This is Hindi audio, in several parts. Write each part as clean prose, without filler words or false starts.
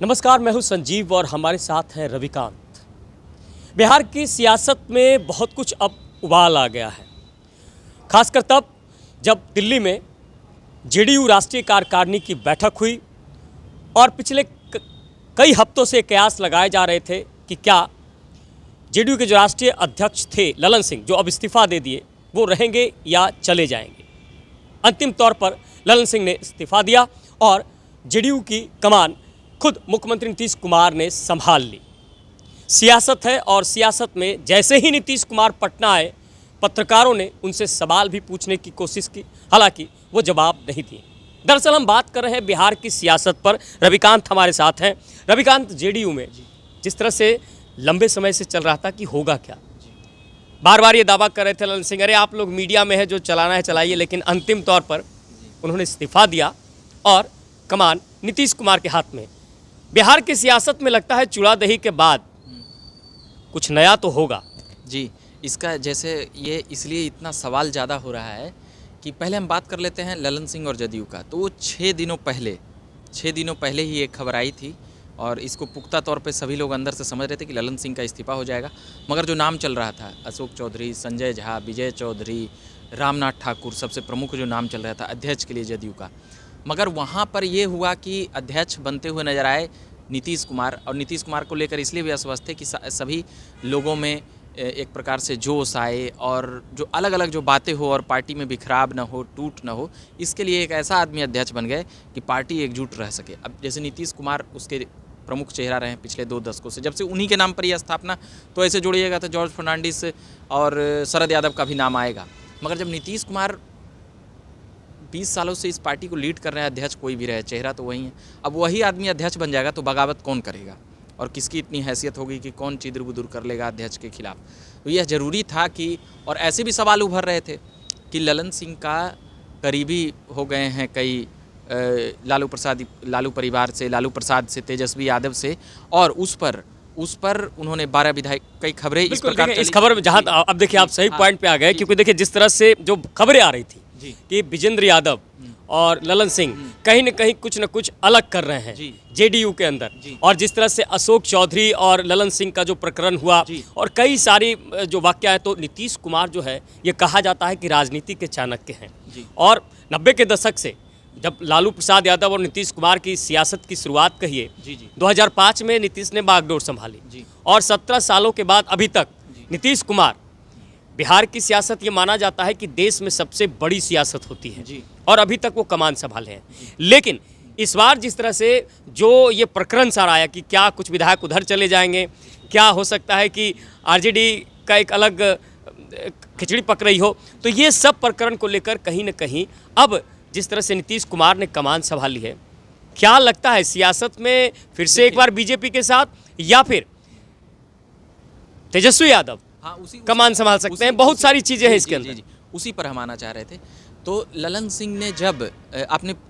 नमस्कार, मैं हूं संजीव और हमारे साथ हैं रविकांत। बिहार की सियासत में बहुत कुछ अब उबाल आ गया है, खासकर तब जब दिल्ली में जेडीयू राष्ट्रीय कार्यकारिणी की बैठक हुई और पिछले कई हफ्तों से कयास लगाए जा रहे थे कि क्या जेडीयू के जो राष्ट्रीय अध्यक्ष थे ललन सिंह, जो अब इस्तीफा दे दिए, वो रहेंगे या चले जाएंगे। अंतिम तौर पर ललन सिंह ने इस्तीफा दिया और जेडीयू की कमान खुद मुख्यमंत्री नीतीश कुमार ने संभाल ली। सियासत है और सियासत में जैसे ही नीतीश कुमार पटना आए, पत्रकारों ने उनसे सवाल भी पूछने की कोशिश की, हालांकि वो जवाब नहीं दिए। दरअसल हम बात कर रहे हैं बिहार की सियासत पर। रविकांत हमारे साथ हैं। रविकांत, जेडीयू में जिस तरह से लंबे समय से चल रहा था कि होगा क्या, बार बार ये दावा कर रहे थे ललन सिंह, अरे आप लोग मीडिया में है, जो चलाना है चलाइए, लेकिन अंतिम तौर पर उन्होंने इस्तीफा दिया और कमान नीतीश कुमार के हाथ में। बिहार की सियासत में लगता है चूड़ा दही के बाद कुछ नया तो होगा। जी, इसका जैसे ये इसलिए इतना सवाल ज़्यादा हो रहा है कि पहले हम बात कर लेते हैं ललन सिंह और जदयू का। तो वो 6 दिनों पहले ही एक खबर आई थी और इसको पुख्ता तौर पे सभी लोग अंदर से समझ रहे थे कि ललन सिंह का इस्तीफा हो जाएगा। मगर जो नाम चल रहा था, अशोक चौधरी, संजय झा, विजय चौधरी, रामनाथ ठाकुर, सबसे प्रमुख जो नाम चल रहा था अध्यक्ष के लिए जदयू का, मगर वहाँ पर ये हुआ कि अध्यक्ष बनते हुए नजर आए नीतीश कुमार। और नीतीश कुमार को लेकर इसलिए भी अस्वस्थ थे कि सभी लोगों में एक प्रकार से जोश आए और जो अलग अलग जो बातें हो और पार्टी में बिखराव ना हो, टूट ना हो, इसके लिए एक ऐसा आदमी अध्यक्ष बन गए कि पार्टी एकजुट रह सके। अब जैसे नीतीश कुमार उसके प्रमुख चेहरा रहे हैं पिछले 2 दशकों से, जब से उन्हीं के नाम पर यह स्थापना, तो ऐसे जोड़िएगा तो जॉर्ज फर्नांडिस और शरद यादव का भी नाम आएगा। मगर जब नीतीश कुमार 20 सालों से इस पार्टी को लीड कर रहे हैं, अध्यक्ष कोई भी रहे, चेहरा तो वही है, अब वही आदमी अध्यक्ष बन जाएगा तो बगावत कौन करेगा और किसकी इतनी हैसियत होगी कि कौन चिदर बुदुर कर लेगा अध्यक्ष के खिलाफ। तो यह ज़रूरी था कि, और ऐसे भी सवाल उभर रहे थे कि ललन सिंह का करीबी हो गए हैं कई, लालू परिवार से, लालू प्रसाद से, तेजस्वी यादव से, और उस पर उन्होंने 12 विधायक, कई खबरें इस प्रकार। इस खबर में जहाँ अब देखिए आप सही पॉइंट पे आ गए, क्योंकि देखिए जिस तरह से जो खबरें आ रही थी कि विजेंद्र यादव और ललन सिंह कहीं न कहीं कुछ न कुछ अलग कर रहे हैं जेडीयू के अंदर, और जिस तरह से अशोक चौधरी और ललन सिंह का जो प्रकरण हुआ और कई सारी जो वाकया है, तो नीतीश कुमार जो है ये कहा जाता है कि राजनीति के चाणक्य हैं। और 90 के दशक से जब लालू प्रसाद यादव और नीतीश कुमार की सियासत की शुरुआत कहिए, 2005 में नीतीश ने बागडोर संभाली और 17 सालों के बाद अभी तक नीतीश कुमार, बिहार की सियासत ये माना जाता है कि देश में सबसे बड़ी सियासत होती है, और अभी तक वो कमान संभाले हैं। लेकिन इस बार जिस तरह से जो ये प्रकरण सारा आया कि क्या कुछ विधायक उधर चले जाएंगे, क्या हो सकता है कि आरजेडी का एक अलग खिचड़ी पक रही हो, तो ये सब प्रकरण को लेकर कहीं ना कहीं अब जिस तरह से नीतीश कुमार ने कमान संभाली है, क्या लगता है सियासत में फिर से एक बार बीजेपी के साथ या फिर तेजस्वी यादव कमान संभाल सकते हैं? बहुत सारी चीजें हैं इसके अंदर। उसी पर हम आना चाह रहे थे। तो ललन सिंह ने जब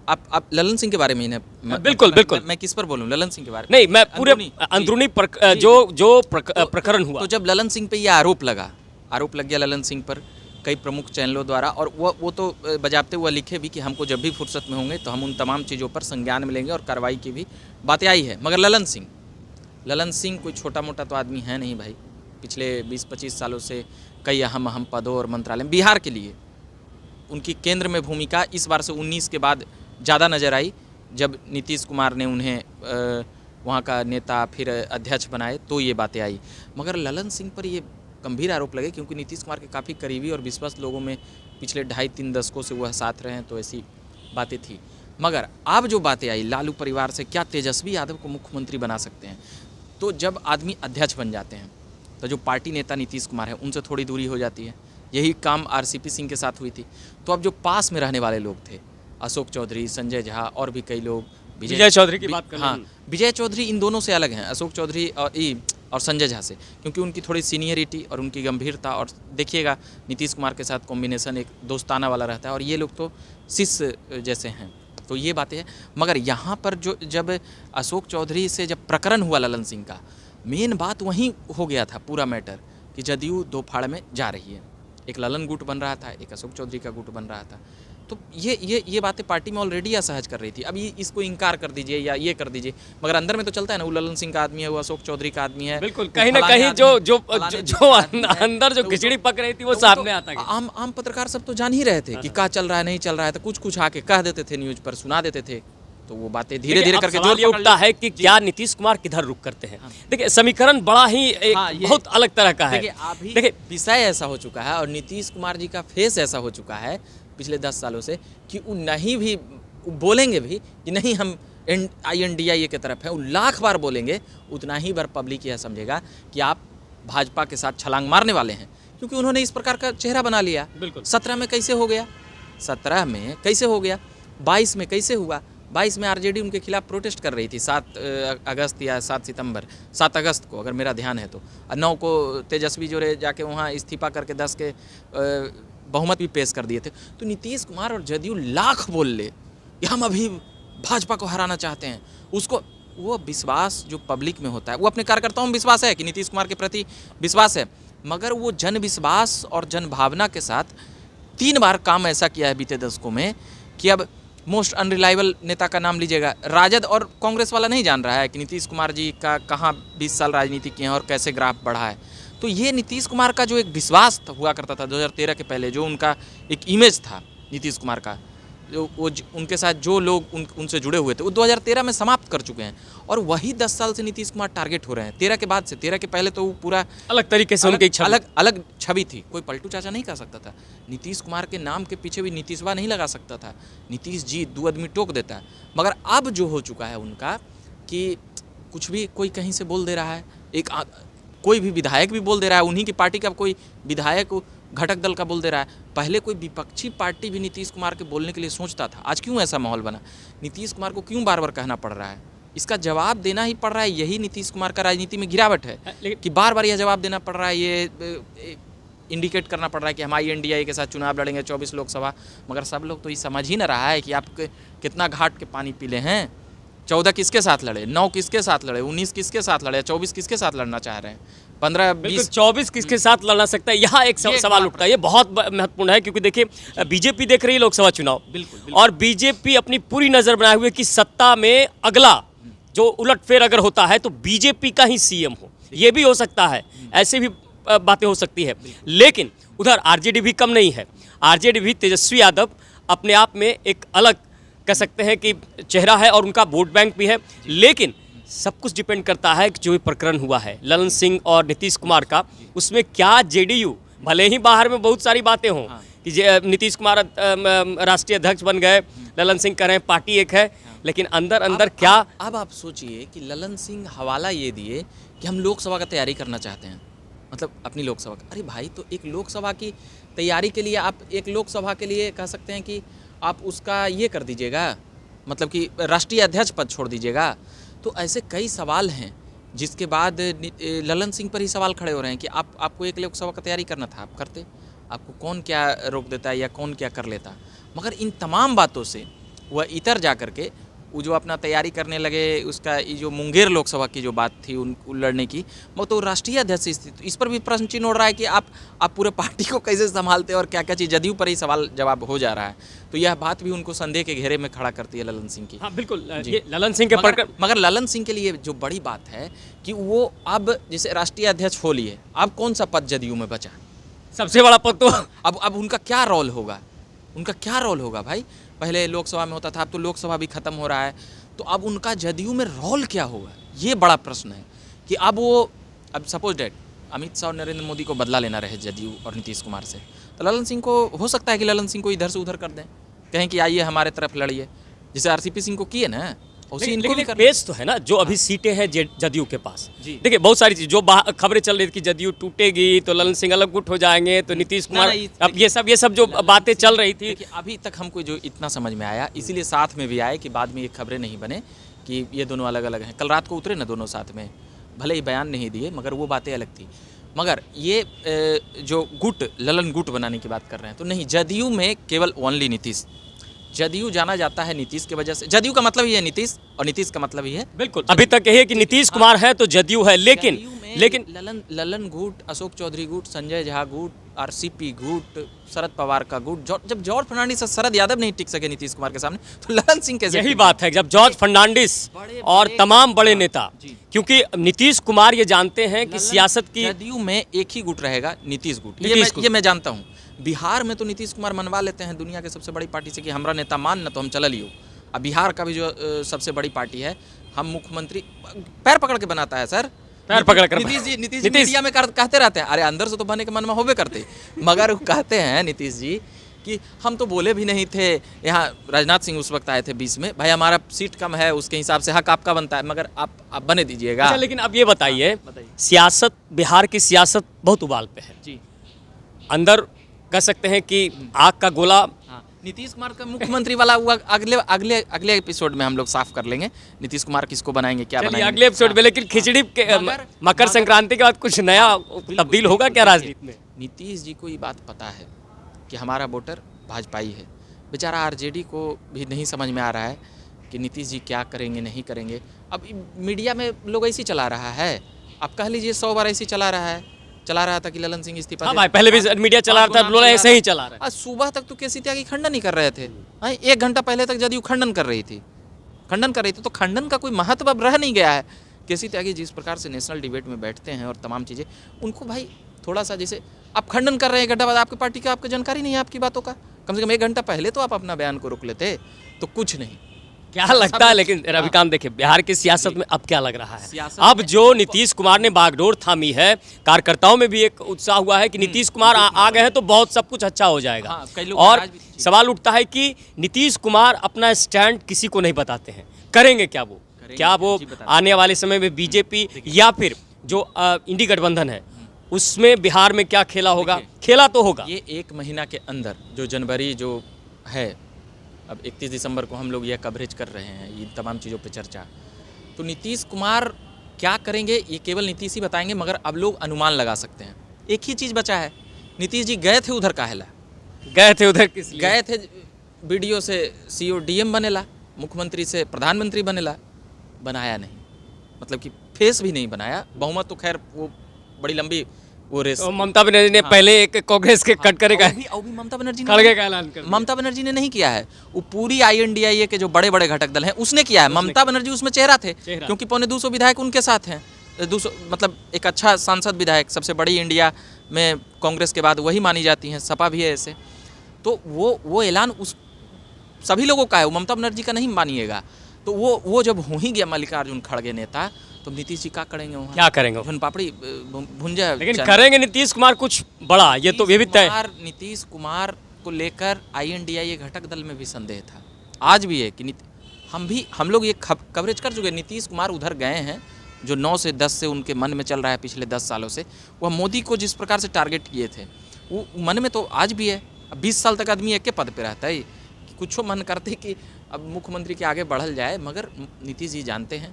आप ललन सिंह के बारे में ही बिल्कुल मैं किस पर बोलूं, ललन सिंह के बारे में नहीं, मैं पूरे अंदरूनी जो प्रकरण हुआ, तो जब ललन सिंह पे यह आरोप लग गया ललन सिंह पर कई प्रमुख चैनलों द्वारा, और वो तो बजाबते हुए लिखे भी कि हमको जब भी फुर्सत में होंगे तो हम उन तमाम चीज़ों पर संज्ञान में लेंगे और कार्रवाई की भी बातें आई है। मगर ललन सिंह कोई छोटा मोटा तो आदमी है नहीं भाई। पिछले 20-25 सालों से कई अहम पदों और मंत्रालय बिहार के लिए उनकी केंद्र में भूमिका इस बार से 19 के बाद ज़्यादा नज़र आई, जब नीतीश कुमार ने उन्हें वहाँ का नेता फिर अध्यक्ष बनाए तो ये बातें आई। मगर ललन सिंह पर ये गंभीर आरोप लगे क्योंकि नीतीश कुमार के काफ़ी करीबी और विश्वस्त लोगों में पिछले 2.5-3 दशकों से वह साथ रहे हैं, तो ऐसी बातें थी। मगर अब जो बातें आई लालू परिवार से, क्या तेजस्वी यादव को मुख्यमंत्री बना सकते हैं? तो जब आदमी अध्यक्ष बन जाते हैं तो जो पार्टी नेता नीतीश कुमार है उनसे थोड़ी दूरी हो जाती है। यही काम आरसीपी सिंह के साथ हुई थी। तो अब जो पास में रहने वाले लोग थे, अशोक चौधरी, संजय झा और भी कई लोग, विजय चौधरी की बात करें, हाँ, विजय चौधरी इन दोनों से अलग हैं, अशोक चौधरी और संजय झा से, क्योंकि उनकी थोड़ी सीनियरिटी और उनकी गंभीरता, और देखिएगा नीतीश कुमार के साथ कॉम्बिनेशन एक दोस्ताना वाला रहता है, और ये लोग तो शिष्य जैसे हैं। तो ये बातें हैं। मगर यहाँ पर जब अशोक चौधरी से जब प्रकरण हुआ ललन सिंह का, मेन बात वहीं हो गया था पूरा मैटर कि जदयू 2 फाड़ में जा रही है। एक ललन गुट बन रहा था, एक अशोक चौधरी का गुट बन रहा था। तो ये बातें पार्टी में ऑलरेडी असहज कर रही थी। अब ये इसको इनकार कर दीजिए या ये कर दीजिए, मगर अंदर में तो चलता है ना, वो ललन सिंह का आदमी है, वो अशोक चौधरी का आदमी है। बिल्कुल, वो कहीं ना फलाने कहीं आदमी- जो जो फलाने जो दूसरे आदमी है। अंदर जो तो खिचड़ी पक रही थी वो तो सामने आता गया। आम पत्रकार सब तो जान ही रहे थे कि क्या चल रहा है नहीं चल रहा है, तो कुछ आके कह देते थे, न्यूज पर सुना देते थे, तो वो बातें धीरे धीरे करके सवाल ये उठता है कि क्या नीतीश कुमार किधर रुख करते हैं। देखिए समीकरण बड़ा ही एक बहुत अलग तरह का है। देखिए विषय ऐसा हो चुका है और नीतीश कुमार जी का फेस ऐसा हो चुका है पिछले 10 सालों से कि वो नहीं भी बोलेंगे भी कि नहीं हम INDIA की तरफ है, वो लाख बार बोलेंगे, उतना ही बार पब्लिक यह समझेगा कि आप भाजपा के साथ छलांग मारने वाले हैं, क्योंकि उन्होंने इस प्रकार का चेहरा बना लिया। बिल्कुल 17 में कैसे हो गया, 17 में कैसे हो गया, 22 में कैसे हुआ, 22 में RJD उनके खिलाफ प्रोटेस्ट कर रही थी 7 अगस्त या 7 सितंबर, 7 अगस्त को अगर मेरा ध्यान है तो, 9 को तेजस्वी जोरे जाके वहाँ इस्तीफा करके 10 के बहुमत भी पेश कर दिए थे। तो नीतीश कुमार और जदयू लाख बोल ले कि हम अभी भाजपा को हराना चाहते हैं, उसको वो विश्वास जो पब्लिक में होता है, वो अपने कार्यकर्ताओं में विश्वास है कि नीतीश कुमार के प्रति विश्वास है, मगर वो जन विश्वास और जन भावना के साथ 3 बार काम ऐसा किया है बीते दशकों में कि अब मोस्ट अनरिलायबल नेता का नाम लीजिएगा, राजद और कांग्रेस वाला नहीं जान रहा है कि नीतीश कुमार जी का कहाँ 20 साल राजनीति किए हैं और कैसे ग्राफ बढ़ा है। तो ये नीतीश कुमार का जो एक विश्वास हुआ करता था 2013 के पहले, जो उनका एक इमेज था नीतीश कुमार का, जो वो उनके साथ जो लोग उनसे जुड़े हुए थे, वो 2013 में समाप्त कर चुके हैं और वही 10 साल से नीतीश कुमार टारगेट हो रहे हैं। 13 के बाद से, 13 के पहले तो वो पूरा अलग तरीके से उनकी अलग छवि थी, कोई पलटू चाचा नहीं कह सकता था। नीतीश कुमार के नाम के पीछे भी नीतीशवा नहीं लगा सकता था, नीतीश जी 2 आदमी टोक देता है। मगर अब जो हो चुका है उनका कि कुछ भी कोई कहीं से बोल दे रहा है, कोई भी विधायक भी बोल दे रहा है, उन्हीं की पार्टी का कोई विधायक घटक दल का बोल दे रहा है। पहले कोई विपक्षी पार्टी भी नीतीश कुमार के बोलने के लिए सोचता था, आज क्यों ऐसा माहौल बना, नीतीश कुमार को क्यों बार बार कहना पड़ रहा है, इसका जवाब देना ही पड़ रहा है। यही नीतीश कुमार का राजनीति में गिरावट है कि बार बार यह जवाब देना पड़ रहा है, ये इंडिकेट करना पड़ रहा है कि हम INDIA के साथ चुनाव लड़ेंगे 24 लोकसभा, मगर सब लोग तो ये समझ ही ना रहा है कि आप कितना घाट के पानी पीले हैं। 14 किसके साथ लड़े, 9 किसके साथ लड़े, 19 किसके साथ लड़े, 24 किसके साथ लड़ना चाह रहे हैं, 15-20 24 किसके साथ लड़ना सकता है, यहाँ एक सवाल उठता है। ये बहुत महत्वपूर्ण है क्योंकि देखिए बीजेपी देख रही है लोकसभा चुनाव, बिल्कुल। और बीजेपी अपनी पूरी नजर बनाए हुए कि सत्ता में अगला जो उलटफेर अगर होता है तो बीजेपी का ही CM हो, ये भी हो सकता है, ऐसे भी बातें हो सकती है। लेकिन उधर RJD भी कम नहीं है, RJD भी तेजस्वी यादव अपने आप में एक अलग कह सकते हैं कि चेहरा है और उनका वोट बैंक भी है। लेकिन सब कुछ डिपेंड करता है कि जो भी प्रकरण हुआ है ललन सिंह और नीतीश कुमार का, उसमें क्या JDU, भले ही बाहर में बहुत सारी बातें हों कि नीतीश कुमार राष्ट्रीय अध्यक्ष बन गए, ललन सिंह कह रहे हैं पार्टी एक है, लेकिन अंदर अंदर क्या। अब आप सोचिए कि ललन सिंह हवाला ये दिए कि हम लोकसभा का तैयारी करना चाहते हैं, मतलब अपनी लोकसभा का। अरे भाई, तो एक लोकसभा की तैयारी के लिए आप एक लोकसभा के लिए कह सकते हैं कि आप उसका ये कर दीजिएगा, मतलब कि राष्ट्रीय अध्यक्ष पद छोड़ दीजिएगा। तो ऐसे कई सवाल हैं जिसके बाद ललन सिंह पर ही सवाल खड़े हो रहे हैं कि आपको एक लोकसभा का तैयारी करना था, आप करते, आपको कौन क्या रोक देता है या कौन क्या कर लेता। मगर इन तमाम बातों से वह इतर जा कर के वो जो अपना तैयारी करने लगे, उसका ये जो मुंगेर लोकसभा की जो बात थी उन लड़ने की, वो तो राष्ट्रीय अध्यक्ष स्थिति, इस पर भी प्रश्न चिन्ह उड़ रहा है कि आप पूरे पार्टी को कैसे संभालते हैं और क्या क्या चीज़, जदयू पर ही सवाल जवाब हो जा रहा है। तो यह बात भी उनको संदेह के घेरे में खड़ा करती है ललन सिंह की। हाँ बिल्कुल, ये ललन सिंह के मगर ललन सिंह के लिए जो बड़ी बात है कि वो अब जैसे राष्ट्रीय अध्यक्ष हो लिए, अब कौन सा पद जदयू में बचा, सबसे बड़ा पद तो अब उनका क्या रोल होगा, उनका क्या रोल होगा भाई। पहले लोकसभा में होता था, अब तो लोकसभा भी खत्म हो रहा है, तो अब उनका जदयू में रोल क्या होगा, ये बड़ा प्रश्न है। कि अब सपोज डेट अमित शाह और नरेंद्र मोदी को बदला लेना रहे जदयू और नीतीश कुमार से, तो ललन सिंह को हो सकता है कि ललन सिंह को इधर से उधर कर दें, कहें कि आइए हमारे तरफ लड़िए, जैसे RCP सिंह को किए ना, उसी इनको भी बेस तो है ना जो अभी सीटें हैं जदयू के पास। देखिए बहुत सारी चीज जो खबरें चल रही थी कि जदयू टूटेगी तो ललन सिंह अलग गुट हो जाएंगे, तो नीतीश कुमार, अब ये सब जो बातें चल रही थी, अभी तक हमको जो इतना समझ में आया, इसीलिए साथ में भी आए कि बाद में ये खबरें नहीं बने कि ये दोनों अलग अलग हैं। कल रात को उतरे ना दोनों साथ में, भले ही बयान नहीं दिए, मगर वो बातें अलग थी। मगर ये जो गुट, ललन गुट बनाने की बात कर रहे हैं, तो नहीं, जदयू में केवल ओनली नीतीश, जदयू जाना जाता है नीतीश की वजह से। जदयू का मतलब ही है नीतीश और नीतीश का मतलब ही है, बिल्कुल अभी तक यही है कि नीतीश कुमार है तो जदयू है। लेकिन लेकिन ललन गुट, अशोक चौधरी गुट, संजय झा गुट, आरसीपी गुट, शरद पवार का गुट, जब जॉर्ज फर्नांडिस और शरद यादव नहीं टिक सके नीतीश कुमार के सामने, तो ललन सिंह कैसे? यही बात है, जब जॉर्ज फर्नांडिस और तमाम बड़े नेता, क्योंकि नीतीश कुमार ये जानते हैं कि सियासत की जदयू में एक ही गुट रहेगा, नीतीश गुट। गुट। ये मैं जानता हूँ। बिहार में तो नीतीश कुमार मनवा लेते हैं दुनिया के सबसे बड़ी पार्टी से कि हमारा नेता मान न तो हम चल लियो। अब बिहार का भी जो सबसे बड़ी पार्टी है, हम मुख्यमंत्री पैर पकड़ के बनाता है सर, पैर पकड़ कर। नीतीश जी मीडिया में कहते रहते हैं, अरे अंदर से तो बनने के मन में होबे करते, मगर वो कहते हैं नीतीश जी कि हम तो बोले भी नहीं थे। यहाँ राजनाथ सिंह उस वक्त आए थे 20 में, भाई हमारा सीट कम है, उसके हिसाब से हक आपका बनता है, मगर आप बने दीजिएगा। अच्छा, लेकिन अब ये बताइए, सियासत, बिहार की सियासत बहुत उबाल पे है जी। अंदर कह सकते हैं कि आग का गोला। नीतीश कुमार का मुख्यमंत्री वाला हुआ, अगले एपिसोड में हम लोग साफ कर लेंगे नीतीश कुमार किसको बनाएंगे, क्या बनाएंगे अगले एपिसोड में। लेकिन खिचड़ी के मकर संक्रांति के बाद कुछ नया तब्दील होगा क्या राजनीति में? नीतीश जी को ये बात पता है कि हमारा वोटर भाजपाई है। बेचारा आरजेडी को भी नहीं समझ में आ रहा है कि नीतीश जी क्या करेंगे नहीं करेंगे। अब मीडिया में लोग ऐसे चला रहा है, आप कह लीजिए 100 बार ऐसे चला रहा था कि ललन सिंह इस्तीफा। हाँ भाई, पहले भी मीडिया चला रहा था, लोग ऐसे ही चला रहा है। आज सुबह तक तो केसी त्यागी खंडन ही कर रहे थे। 1 घंटा पहले तक जदयू खंडन कर रही थी, तो खंडन का कोई महत्व अब रह नहीं गया है। केसी त्यागी जिस प्रकार से नेशनल डिबेट में बैठते हैं और तमाम चीज़ें, उनको भाई थोड़ा सा, जैसे आप खंडन कर रहे हैं 1 घंटा बाद, आपकी पार्टी का आपको जानकारी नहीं है आपकी बातों का, कम से कम 1 घंटा पहले तो आप अपना बयान को रोक लेते, तो कुछ नहीं। क्या लगता है लेकिन रविकांत, देखिए बिहार की सियासत में अब क्या लग रहा है? अब जो नीतीश कुमार ने बागडोर थामी है, कार्यकर्ताओं में भी एक उत्साह हुआ है कि नीतीश कुमार आ गए हैं तो बहुत सब कुछ अच्छा हो जाएगा। और सवाल उठता है कि नीतीश कुमार अपना स्टैंड किसी को नहीं बताते हैं, करेंगे क्या वो? क्या वो आने वाले समय में बीजेपी या फिर जो इंडी गठबंधन है उसमें बिहार में क्या खेला होगा? खेला तो होगा। ये 1 महीना के अंदर जो जनवरी जो है, अब 31 दिसंबर को हम लोग यह कवरेज कर रहे हैं, ये तमाम चीज़ों पे चर्चा, तो नीतीश कुमार क्या करेंगे ये केवल नीतीश ही बताएंगे, मगर अब लोग अनुमान लगा सकते हैं। एक ही चीज़ बचा है, नीतीश जी गए थे उधर, काहेला गए थे उधर? किस लिए गए थे? बीडीओ से सीओ डीएम बनेला, मुख्यमंत्री से प्रधानमंत्री बनेला, बनाया नहीं, मतलब कि फेस भी नहीं बनाया। बहुमत तो खैर वो बड़ी लंबी वो रेस, ममता बनर्जी ने पहले एक कांग्रेस के कट करेगा, अभी ममता बनर्जी खड़गे का ऐलान कर दिया। ममता बनर्जी ने नहीं किया है, वो पूरी INDIA के जो बड़े बड़े घटक दल हैं उसने किया है। ममता बनर्जी उसमें चेहरा थे, क्योंकि 250 विधायक उनके साथ हैं, 200 मतलब एक अच्छा सांसद विधायक, सबसे बड़ी इंडिया में कांग्रेस के बाद वही मानी जाती हैं, सपा भी है ऐसे। तो वो ऐलान उस सभी लोगों का है, वो ममता बनर्जी का नहीं मानिएगा। तो वो जब हो ही गया मल्लिकार्जुन खड़गे नेता, तो नीतीश जी क्या करेंगे वहाँ? क्या करेंगे? धन पापड़ी भुंजा। लेकिन करेंगे नीतीश कुमार कुछ बड़ा, ये तो ये भी तय। नीतीश कुमार को लेकर INDIA घटक दल में भी संदेह था, आज भी है कि हम लोग ये कवरेज कर चुके। नीतीश कुमार उधर गए हैं, जो 9 से 10 से उनके मन में चल रहा है पिछले 10 सालों से, वह मोदी को जिस प्रकार से टारगेट किए थे, वो मन में तो आज भी है। अब 20 साल तक आदमी एक के पद पे रहता है कि कुछ मन करते कि अब मुख्यमंत्री के आगे बढ़ल जाए, मगर नीतीश जी जानते हैं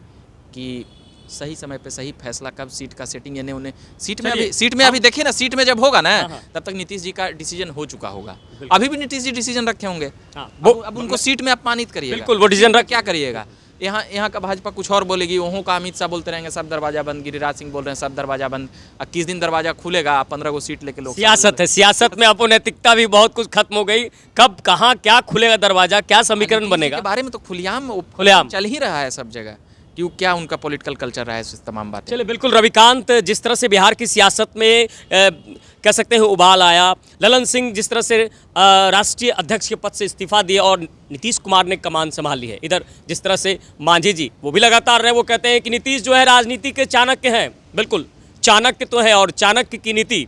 कि सही समय पे सही फैसला कब, सीट का सेटिंग यानी उन्हें सीट में अभी देखिए ना, सीट में जब होगा ना तब तक नीतीश जी का डिसीजन हो चुका होगा। अभी भी नीतीश जी डिसीजन रखे होंगे, अब उनको सीट में अपमानित करिएगा, बिल्कुल वो डिसीजन क्या करिएगा? यहाँ का भाजपा कुछ और बोलेगी, वहाँ का अमित शाह बोलते रहेंगे सब दरवाजा बंद, गिरिराज सिंह बोल रहे हैं सब दरवाजा बंद। अब किस दिन दरवाजा खुलेगा? 15 को सीट लेके लोग। सियासत है, सियासत में अपोनैतिकता भी बहुत कुछ खत्म हो गई। कब कहाँ क्या खुलेगा दरवाजा, क्या समीकरण बनेगा, बारे में तो खुलेआम चल ही रहा है सब जगह कि क्या उनका पॉलिटिकल कल्चर रहा है, तमाम बातें। चलिए बिल्कुल रविकांत, जिस तरह से बिहार की सियासत में कह सकते हैं उबाल आया, ललन सिंह जिस तरह से राष्ट्रीय अध्यक्ष के पद से इस्तीफा दिया और नीतीश कुमार ने कमान संभाल ली है, इधर जिस तरह से मांझी जी वो भी लगातार रहे, वो कहते हैं कि नीतीश जो है राजनीति के चाणक्य हैं। बिल्कुल चाणक्य तो है, और चाणक्य की नीति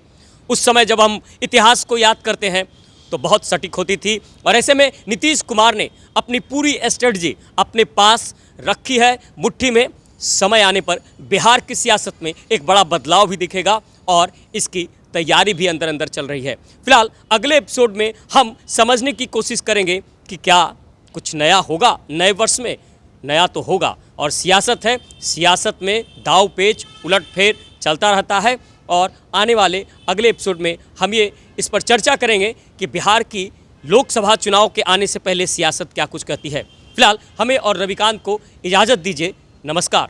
उस समय जब हम इतिहास को याद करते हैं तो बहुत सटीक होती थी। और ऐसे में नीतीश कुमार ने अपनी पूरी स्ट्रेटजी अपने पास रखी है मुट्ठी में। समय आने पर बिहार की सियासत में एक बड़ा बदलाव भी दिखेगा और इसकी तैयारी भी अंदर अंदर चल रही है। फिलहाल अगले एपिसोड में हम समझने की कोशिश करेंगे कि क्या कुछ नया होगा नए वर्ष में। नया तो होगा, और सियासत है, सियासत में दाव पेच उलटफेर चलता रहता है। और आने वाले अगले एपिसोड में हम ये इस पर चर्चा करेंगे कि बिहार की लोकसभा चुनाव के आने से पहले सियासत क्या कुछ कहती है। फिलहाल हमें और रविकांत को इजाज़त दीजिए। नमस्कार।